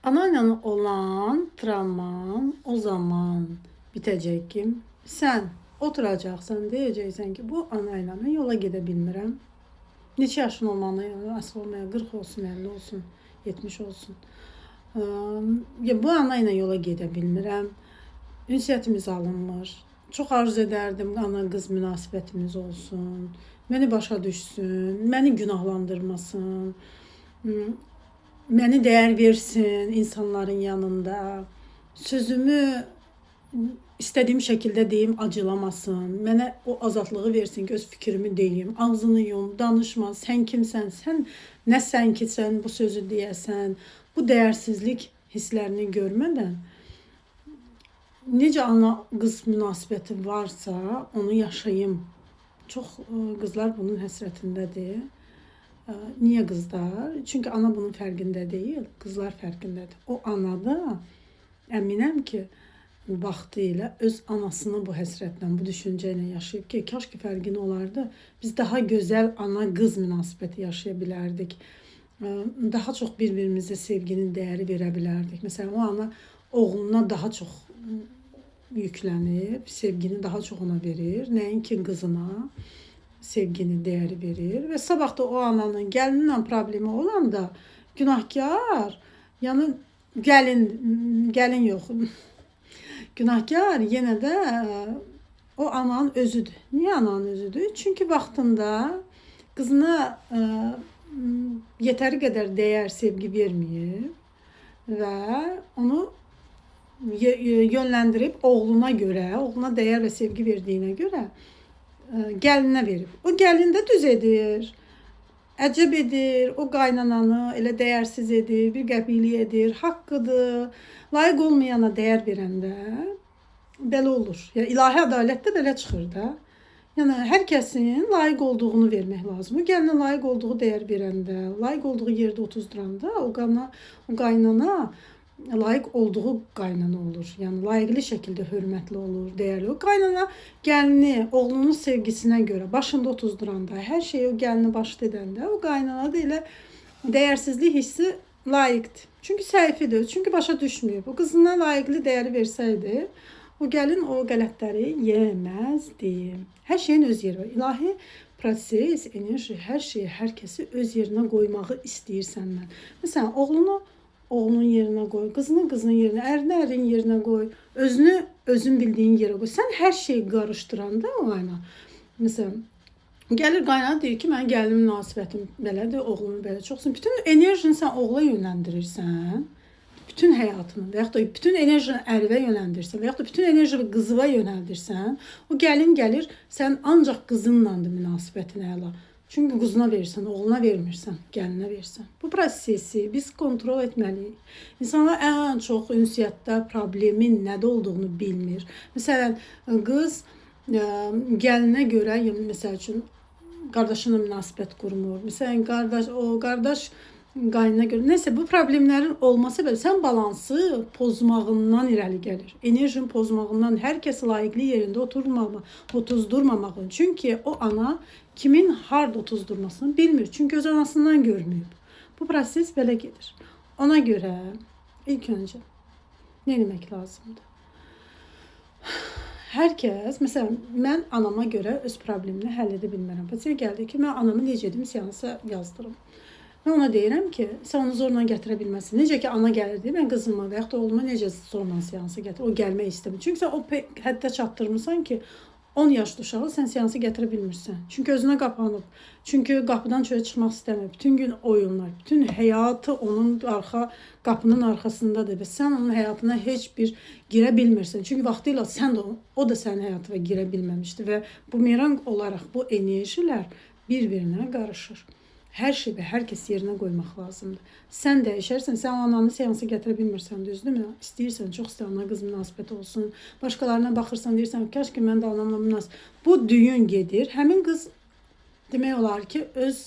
Anayla olan travman o zaman bitəcək ki, sən oturacaqsan, deyəcəksən ki, bu anayla mən yola gedə bilmirəm. Neçə yaşın olmalı, asıl olmaya 40 olsun, 50 olsun, 70 olsun. Bu anayla yola gedə bilmirəm. Ünsiyyətimiz alınmır. Çox arzu edərdim ana-qız münasibətimiz olsun. Məni başa düşsün, məni günahlandırmasın. Məni dəyər versin insanların yanında. Sözümü istədiyim şəkildə deyim, acılamasın. Mənə o azadlığı versin ki, öz fikrimi deyim. Ağzını yum, danışma. Sən kimsən? Sən nəsən ki, sən bu sözü deyəsən? Bu dəyərsizlik hisslərini görmədən necə ana-qız münasibəti varsa, onu yaşayım. Çox qızlar bunun həsrətindədir. Niyə qızlar? Çünki ana bunun fərqində deyil, qızlar fərqindədir. O ana da əminəm ki, vaxtı ilə öz anasını bu həsrətlə, bu düşüncə ilə yaşayıb ki, kaş ki fərqin olardı. Biz daha gözəl ana-qız münasibəti yaşaya bilərdik. Daha çox bir-birimizə sevginin dəyəri verə bilərdik. Məsələn, o ana oğluna daha çox yüklənib, sevgini daha çox ona verir, nəinki qızına sevgini, dəyəri verir və sabah da o ananın gəlinlə problemi olanda günahkar, yəni gəlin yox, günahkar yenə də o ananın özüdür. Niyə ananın özüdür? Çünki vaxtında qızına yetəri qədər dəyər, sevgi verməyib və onu yönləndirib oğluna görə, oğluna dəyər və sevgi verdiyinə görə gəlinə verib. O gəlin də düz edir. Əcəb edir, o qaynananı elə dəyərsiz edir, bir qəpiklik edir, haqqıdır. Layiq olmayana dəyər verəndə belə olur. Yəni ilahi ədalət də belə çıxır da. Yəni hər kəsin layiq olduğunu vermək lazım. O gəlinə layiq olduğu dəyər verəndə, layiq olduğu yerdə otuzduranda o qaynana layiq olduğu qaynana olur. Yəni layiqli şəkildə hörmətli olur, dəyərli. O qaynana gəlini oğlunun sevgisinə görə başında otuzduranda, hər şeyi o gəlini başda edəndə, o qaynana da elə dəyərsizlik hissi layiqdir. Çünki səhvidir, çünki başa düşməyib. O qızına layiqli dəyəri versəydi, o gəlin o qələtləri yeməzdi. Hər şeyin öz yeri var. İlahi proses, enerji, hər şeyi, hər kəsi öz yerinə qoymağı istəyir səndən. Məsələn, oğlunu oğlunun yerinə qoy, qızını qızının yerinə, ərini ərin yerinə qoy, özünü özün bildiyin yerə qoy. Sən hər şeyi qarışdıranda o ayna. Məsələn, gəlir qaynana deyir ki, mənim gəlinim münasibətim belədir, oğlumun belə çoxsun. Bütün enerjini sən oğla yönləndirirsən, bütün həyatını və yaxud da bütün enerjini ərvə yönləndirsən və yaxud da bütün enerjini qızıva yönəldirsən, o gəlin gəlir, sən ancaq qızınlandır münasibətin əla. Çünki qızına verirsən, oğluna vermirsən, gəlinə verirsən. Bu prosesi biz kontrol etməliyik. İnsanlar ən çox ünsiyyətdə problemin nədə olduğunu bilmir. Məsələn, qız gəlinə görə, məsəl üçün, qardaşına münasibət qurmur. Məsələn, qardaş qaynına görə. Nəsə, bu problemlərin olması belə sən balansı pozmağından irəli gəlir. Enerjin pozmağından, hər kəs layiqli yerində otuzdurmamaq. Çünki o ana kimin harda otuzdurmasını bilmir. Çünki öz anasından görməyib. Bu proses belə gedir. Ona görə ilk öncə nə etmək lazımdır? Hər kəs, məsələn, mən anama görə öz problemini həll edə bilmərəm. Pasiyyə gəldi ki, mən anamı necə edim, seansa yazdırım. Mən ona deyirəm ki, sən onu zorla gətirə bilməzsin. Necə ki, ana gəlirdi, mən qızıma və yaxud da oğluma necə zorla seansa gətir, o gəlmək istəmir. Çünki sən o həddə çatdırmırsan ki, 10 yaşlı uşağı sən seansı gətirə bilmirsən. Çünki özünə qapanıb, çünki qapıdan çölə çıxmaq istəmir. Bütün gün oyunlar, bütün həyatı onun qapının arxasındadır və sən onun həyatına heç bir girə bilmirsən. Çünki vaxtıyla sən də o da sənin həyatına girə bilməmişdi və bumerang olaraq bu enerjilər bir-birinə qarışır. Hər şey və hər kəs yerinə qoymaq lazımdır. Sən dəyişərsən, sən ananı seansa gətirə bilmirsən, düzdürmü? İstəyirsən, çox istəyirsən, ana-qız münasibəti olsun. Başqalarına baxırsan, deyirsən, kaş ki, mən də anamla münasibət. Bu düyün gedir. Həmin qız demək olar ki, öz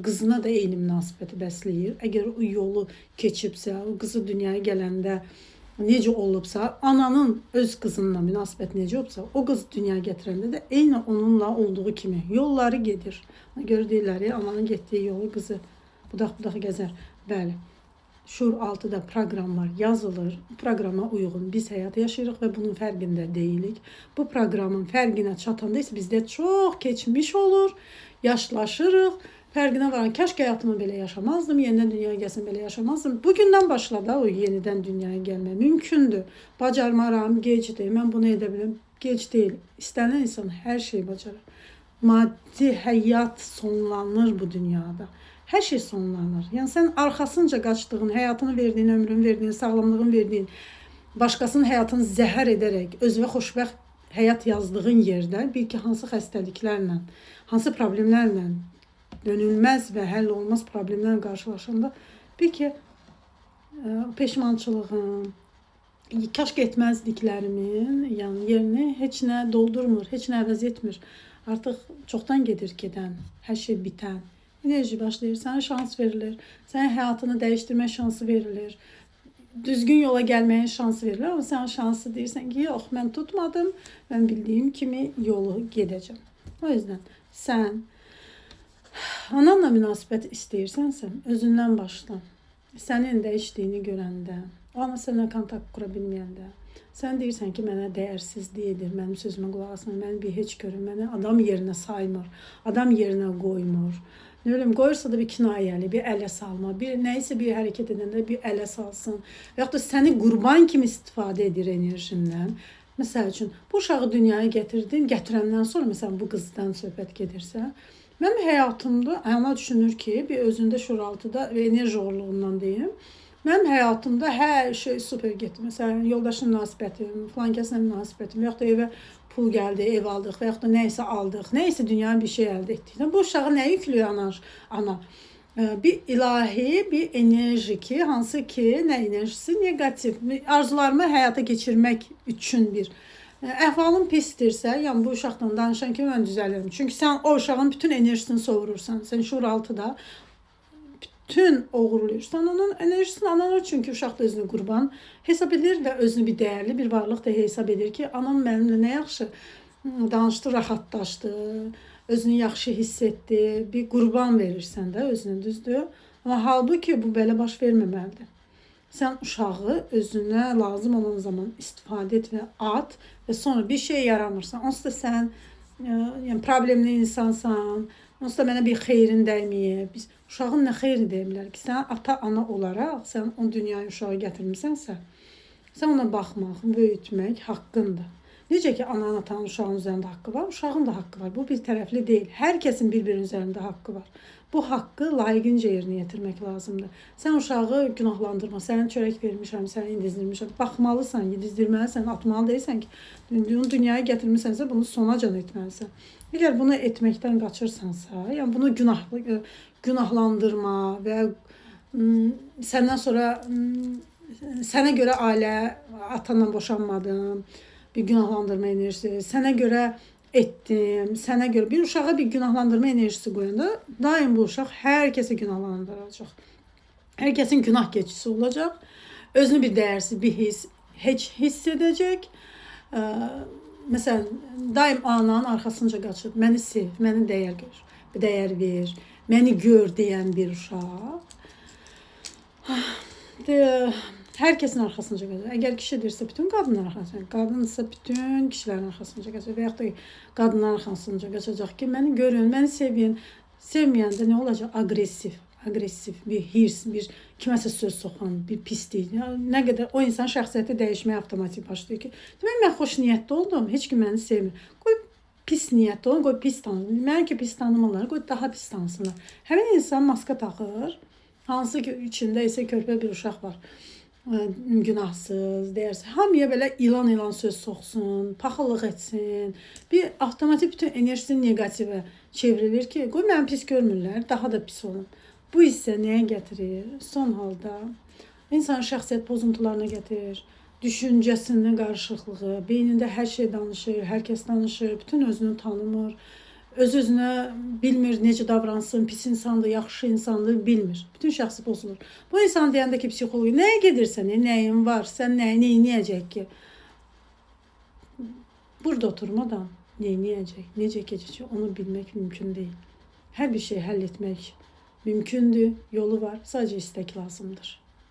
qızına da eyni münasibəti bəsləyir. Əgər o yolu keçibsə, o qızı dünyaya gələndə necə olubsa, ananın öz qızınla münasibəti necə olubsa, o qız dünyaya gətirəndə də eyni onunla olduğu kimi yolları gedir. Görə deyirlər, ananın getdiyi yolu qızı budaq-budaq gəzər. Bəli. şuur altıda proqramlar yazılır. Bu proqrama uyğun biz həyat yaşayırıq və bunun fərqində deyilik. Bu proqramın fərqinə çatanda isə bizdə çox keçmiş olur, yaşlaşırıq. Fərqinə varan, kəşke həyatımı belə yaşamazdım, yenidən dünyaya gəlsəm belə yaşamazdım. Bugündən başla da o yenidən dünyaya gəlmək mümkündür. Bacarmaram, gecdir, mən bunu edə biləm. Gec deyil. İstənilən insan hər şeyi bacarır. Maddi həyat sonlanır bu dünyada. Hər şey sonlanır. Yəni sən arxasınca qaçdığın, həyatını verdiyin, ömrünü verdiyin, sağlamlığını verdiyin, başqasının həyatını zəhər edərək özünə xoşbəxt həyat yazdığın yerdə bir ki hansı xəstəliklərlə, hansı problemlərlə, dönülməz və həll olmaz problemlərlə qarşılaşanda bir ki peşmançılığın, kaşk etməzdiklərimin yəni yerini heç nə doldurmur, heç nə əvəz etmir. Artıq çoxdan gedir gedən, hər şey bitən. Enerji başlayır, sənə şans verilir, sənin həyatını dəyişdirmə şansı verilir, düzgün yola gəlməyin şansı verilir. Amma sən şansı deyirsən ki, yox, mən tutmadım, mən bildiyim kimi yolu gedəcəm. O yüzden sən ananla münasibət istəyirsənsə, özündən başla. Sənin dəyişdiyini görəndə, o ana sənə kontakt qura bilməyəndə, sən deyirsən ki, mənə dəyərsizlik edir, mənim sözümə qulaq asmır, məni bir heç görür, məni adam yerinə saymır, adam yerinə qoymur. Ne bileyim, qoyursa da bir kinayəli, bir ələ salma, bir nəysə bir hərəkət edəndə bir ələ salsın. Və yaxud da səni qurban kimi istifadə edir enerjindən. Məsəl üçün, bu uşağı dünyaya gətirdin, gətirəndən sonra, məsələn, bu qızdan söhbət gedirsə, mənim həyatımda, ana düşünür ki, bir özündə şuuraltıda və enerji oğurluğundan deyim, mənim həyatımda hər şey super getdi. Məsələn, yoldaşın münasibətim, filan kəslə münasibətim, yaxud da evə pul gəldi, ev aldıq və yaxud da nəysə aldıq, nəysə dünyaya bir şey əldə etdik. Bu uşağı nə yüklüyor ana? Bir ilahi, bir enerji ki, hansı ki, nə enerjisi? Negativ. Arzularımı həyata keçirmək üçün bir əhvalın pisdirsə, yəni bu uşaqdan danışan kimi mən düzəlirim. Çünki sən o uşağın bütün enerjisini sovurursan. Sən şuur altıda bütün oğurluyursan onun enerjisini ananır. Çünki uşaq da özünü qurban hesab edir və özünü bir dəyərli bir varlıq da hesab edir ki, anam mənimlə nə yaxşı danışdı, rahatlaşdı, özünü yaxşı hiss etdi, bir qurban verirsən də özünü, düzdür. Amma halbuki bu belə baş verməməlidir. Sən uşağı özünə lazım olan zaman istifadə et və at və sonra bir şey yaranırsan, onsuz da sən yəni problemli insansan, onsuz da mənə bir xeyrin dəyməyib. Biz uşağın nə xeyri deyə bilər ki, sən ata-ana olaraq sən o dünyaya uşağı gətirmisənsə, sən ona baxmaq, böyütmək haqqındır. Necə ki, anan, atanın uşağın üzərində haqqı var, uşağın da haqqı var. Bu bir tərəfli deyil. Hər kəsin bir-birinin üzərində haqqı var. Bu haqqı layiqincə yerinə yetirmək lazımdır. Sən uşağı günahlandırma. Sənə çörək vermişəm, səni indizdirmişəm. Baxmalısan, yedizdirməlisən, atmalı deyilsən ki, dünyaya gətirmisənsə bunu sonacan etməlisən. Əgər bunu etməkdən qaçırsansa, yəni bunu günahlandırma və səndən sonra sənə görə ailə, atanla boşanmadım, bir günahlandırma enerjisi, sənə görə etdim, sənə görə bir uşağa bir günahlandırma enerjisi qoyanda daim bu uşaq hər kəsi günahlandıracaq. Hər kəsin günah keçisi olacaq. Özünü bir dəyərsiz, bir heç hiss edəcək. Məsələn, daim ananın arxasınca qaçıb, məni sev, məni dəyər gör, dəyər ver, məni gör deyən bir uşaq. Hər kəsin arxasınca qaçacaq. Əgər kişidirsə bütün qadınlar arxasınca, qadınsa bütün kişilərin arxasınca qaçacaq. Və yaxud da qadınlar arxasınca qaçacaq ki, məni görün, məni sevin. Sevməyəndə nə olacaq? Agressiv, bir hirs, bir kiməsə söz soxan, bir pislik. Nə qədər o insan şəxsiyyəti dəyişməyə avtomatik başlayır ki, demək mən xoş niyyətli oldum, heç kim məni sevmir. Qoy pis niyyətli olun, qoy pis tanısın. Mən ki pis tanımırlar, qoy daha pis tanısınlar. Həmin insan maska taxır, hansı ki içində isə körpə bir uşaq var. Günahsız, dəyərsiz. Hamıya belə ilan söz soxsun, paxıllıq etsin. Bir avtomatik bütün enerjisi negativə çevrilir ki, qoy məni pis görmürlər, daha da pis olun. Bu isə nəyə gətirir? Son halda insan şəxsiyyət pozuntularına gətirir. Düşüncəsinin qarışıqlığı, beynində hər şey danışır, hər kəs danışır, bütün özünü tanımır. Öz-özünə bilmir necə davransın, pis insandır, yaxşı insandır, bilmir. Bütün şəxsi pozulur. Bu insan deyəndə ki, psixoloq, nəyə gedirsən, nəyin var, sən neyiniyəcək ki? Burada oturmadan neyiniyəcək, necə keçəcək, onu bilmək mümkün deyil. Hər bir şey həll etmək mümkündür, yolu var, sadəcə istək lazımdır.